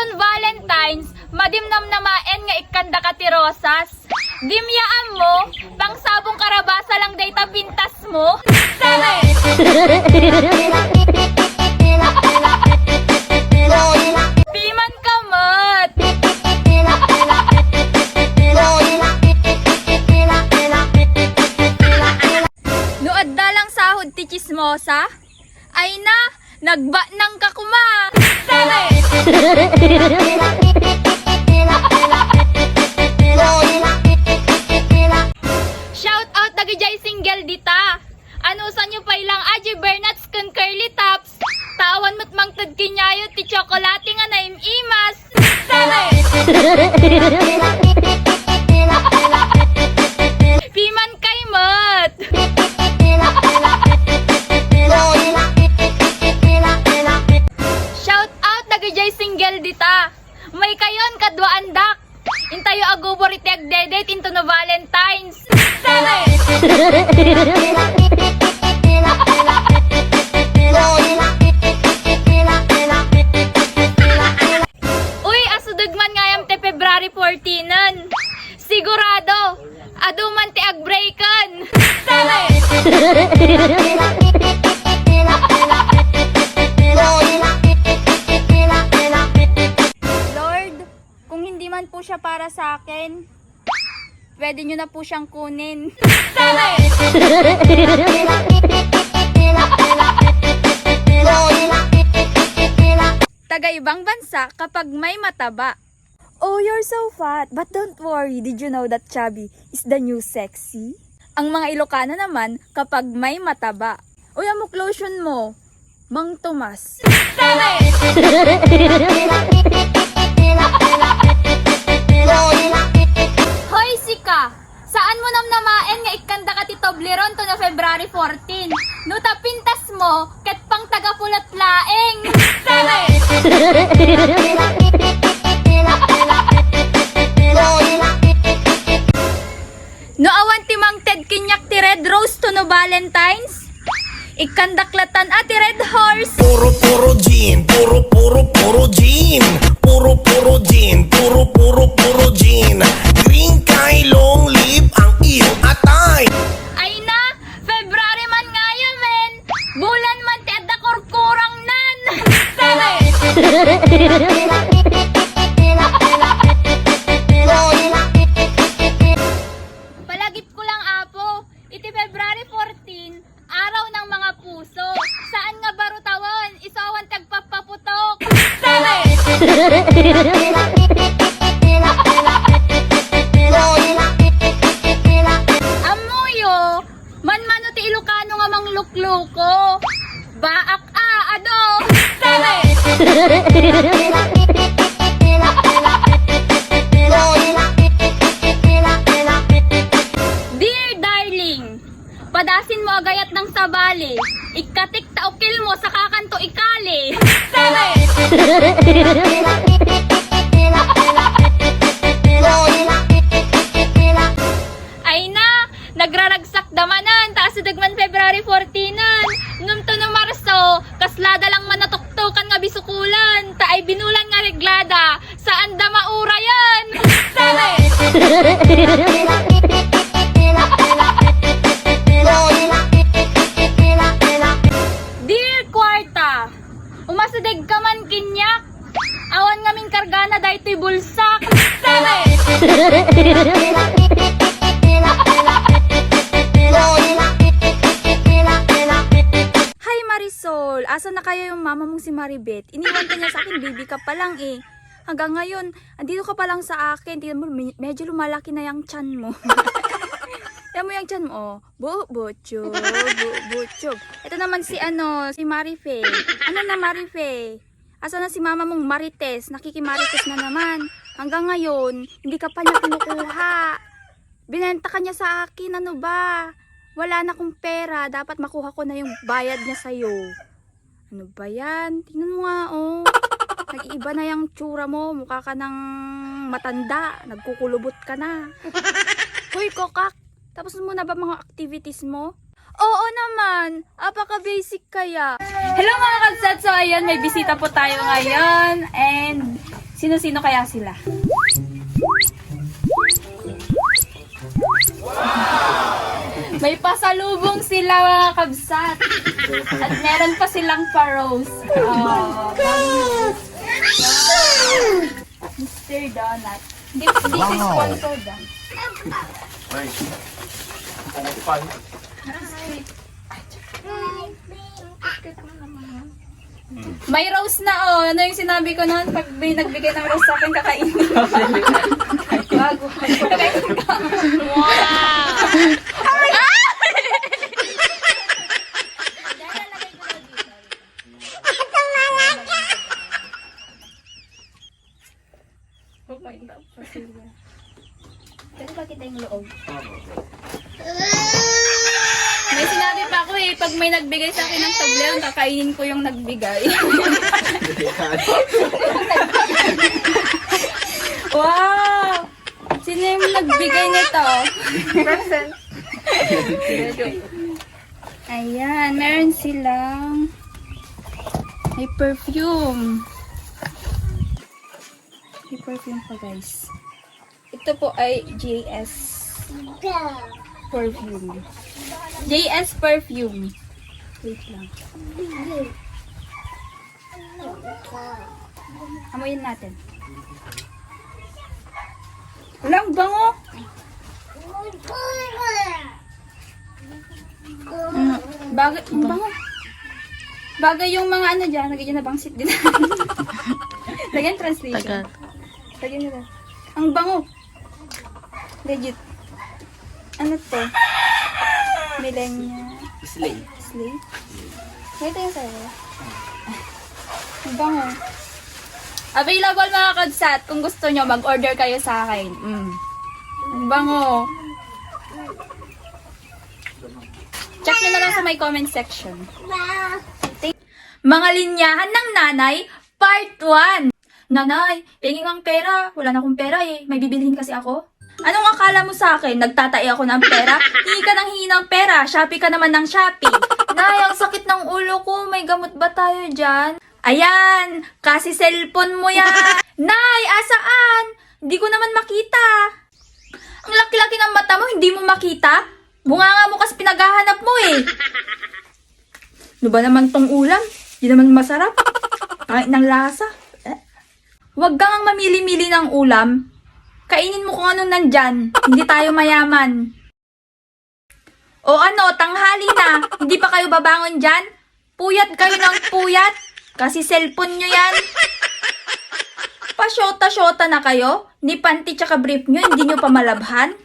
Inton Valentine's, madimnam na maen nga ikanda ka ti rosas. Dimyaan mo, pang sabong karabasa lang dayta pintas mo. Sere! Piman kamat! Nuad da lang sahod ti chismosa? Ay na, nagba nang kakuma! Sere! Shout out dagijay single dita. Anusan nyo pa ilang Aji Bernats kun curly tops. Tawan mo't mangtad kinyayo ti chocolate nga naim imas. Sere! Piman kay mat. Shout out dagijay single dita. May kayon kadwa andak. Intayo agubor iti agdedet into no Valentine's. Sere! Uy, asudugman ngayam te February 14 sigurado, aduman ti agbreakan. Sere! Lord, kung hindi man po siya para sa akin, pwede nyo na po siyang kunin. Sere! Taga ibang bansa kapag may mataba. Oh, you're so fat. But don't worry, did you know that chubby is the new sexy? Ang mga Ilocano naman kapag may mataba. Uy, amok lotion mo. Mang Tomas. Sere! Hoy, Sika! Saan mo namnamaen nga ikanda ka ti Toblerone to na February 14? Nuta pintas mo, ket pang taga-pulot laeng! Sere! No awan ti Mang Ted kinyak ti Red Rose to no Valentine's? Ikandaklatan ati Red Horse! Puro gin, puro gin. Puro gin, puro gin. Green kay long live ang iyong atay. Ay na! February man ngayon, men! Bulan man ti adda kurkurang nan! Sere! Palagip ko lang, Apo. Iti February 14, araw ng mga puso. Saan nga barutawan? Isawan tagpapaputok. Sere! Amuyo, manmano ti Ilocano nga manglukluko. Baak ado. Sere! Dear darling, padasin mo agayat ng sabali. Ikatik taukil mo sa kakanto ikali. Sere! Ay na, nagraragsak damanan, taas dagman February 14 ngum to no Marso, kaslada lang manatuktukan nga bisukulan, taay binulan nga reglada, saan da maura yan? Sere! Dear Kwarta, umasadeg ka man kinyak, awan ngamin kargana dahito bulsak. Sere! Hi Marisol, asa na kaya yung mama mong si Maribeth? Iniwan ka niya sa akin, baby ka pa lang eh. Hanggang ngayon, andito ka pa lang sa akin. Tingnan mo, medyo lumalaki na yung tiyan mo. Tingnan mo yung tiyan mo, oh. Butchog. Ito naman si si Marife. Ano na Marife? Asa na si mama mong Marites? Nakikimarites na naman. Hanggang ngayon, hindi ka pa niya kinukuha. Binenta ka niya sa akin, ano ba? Wala na akong pera, dapat makuha ko na yung bayad niya sa'yo. Ano ba yan? Tingnan mo nga, oh. Nag-iiba na yung tsura mo, mukha ka ng matanda, nagkukulubot ka na. Hoy, kokak, tapos mo na ba mga activities mo? Oo naman, apaka-basic kaya. Hello mga kadsat, so ayun, may bisita po tayo ngayon. And Sino-sino kaya sila? May pasalubong sila mga kabsat. At meron pa silang pa-rose. Oh, Mr. Donut. Hindi ko sponsored ah. Ay, pumupan. May rose na oh. Ano yung sinabi ko noon? Pag may nagbigay ng rose sa akin, kakainin ko. Bago. Kakainin ka. Oh my God. Pwede ba kita yung loob? May sinabi pa ako eh, pag may nagbigay sa akin ng tableong, kakainin ko yung nagbigay. Wow! Sino yung nagbigay nito? Present. Ayan, meron silang may perfume. May perfume pa guys. Ito po ay JS perfume. JS perfume. Wait lang. Amoyin natin. Walang bango. Bagay, bango. Bagay yung mga ano dyan. Lagyan dyan na bangsit din. Lagyan translation. Lagyan nila. Ang bango. Legit. Ano to? Millennia. Slay. Slay? Ito yung sa'yo. Ang bango. Available mga kadsat. Kung gusto nyo, mag-order kayo sa akin. Ang bango. Check nyo na lang sa my comment section. Mga linyahan ng nanay, part 1. Nanay, pingin ang pera. Wala na akong pera eh. May bibilihin kasi ako. Anong akala mo sa akin? Nagtatai ako ng pera? Hingi ka ng hingi ng pera. Shopee ka naman ng Shopee. Nay, ang sakit ng ulo ko. May gamot ba tayo dyan? Ayan, kasi cellphone mo yan. Nay, asaan? Hindi ko naman makita. Ang laki-laki ng mata mo, hindi mo makita? Bunganga mo kasi pinaghahanap mo eh. Ano ba naman tong ulam? Hindi naman masarap. Kahit ng lasa. Huwag kang mamili-mili ng ulam. Kainin mo kung anong nandyan. Hindi tayo mayaman. O ano, tanghali na. Hindi pa kayo babangon dyan? Puyat kayo ng puyat. Kasi cellphone nyo yan. Pa-shota-shota na kayo. Ni panty tsaka brief nyo, hindi nyo pa malabhan.